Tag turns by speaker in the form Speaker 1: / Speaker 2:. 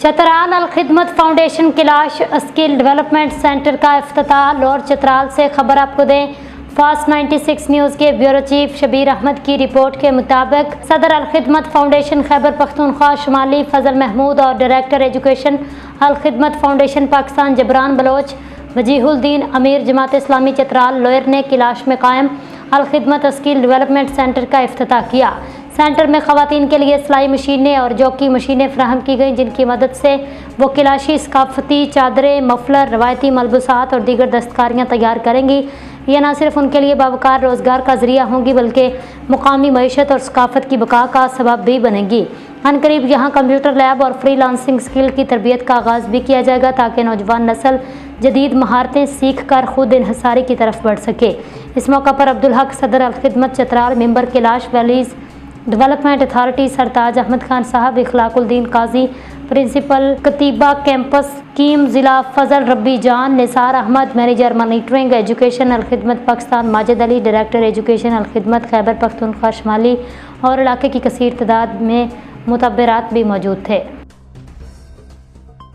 Speaker 1: Chitral Al-Khidmat foundation Kalash skill development centre کا افتتاح lower Chitral سے خبر آپ کو دیں۔ فاسٹ 96 نیوز کے بیورو چیف شبیر احمد کی رپورٹ کے مطابق صدر الخدمت فاؤنڈیشن خیبر پختونخوا شمالی فضل محمود اور director education Alkhidmat foundation Pakistan Jibran Baloch Wajih Uddin امیر جماعت اسلامی چترال لوئر نے کلاش میں قائم الخدمت اسکل ڈیولپمنٹ سینٹر کا افتتاح کیا۔ سینٹر میں خواتین کے لیے سلائی مشینیں اور جوکی مشینیں فراہم کی گئیں، جن کی مدد سے وہ کلاشی ثقافتی چادریں، مفلر، روایتی ملبوسات اور دیگر دستکاریاں تیار کریں گی۔ یہ نہ صرف ان کے لیے باوقار روزگار کا ذریعہ ہوں گی بلکہ مقامی معیشت اور ثقافت کی بقا کا سبب بھی بنے گی۔ عنقریب یہاں کمپیوٹر لیب اور فری لانسنگ اسکل کی تربیت کا آغاز بھی کیا جائے گا تاکہ نوجوان نسل جدید مہارتیں سیکھ کر خود انحصاری کی طرف بڑھ سکے۔ اس موقع پر عبدالحق صدر الخدمت چترال، ممبر Kailash valleys development authority Sartaj Ahmad Khan صاحب، اخلاق الدین قاضی، پرنسپل کتیبہ کیمپس اسکیم ضلع Fazal Rabbi Jan, Nisar Ahmed, manager monitoring education Alkhidmat Pakistan Majid Ali, director education Alkhidmat Khyber Pakhtunkhwa شمالی اور علاقے کی کثیر تعداد میں معتبرات بھی موجود تھے۔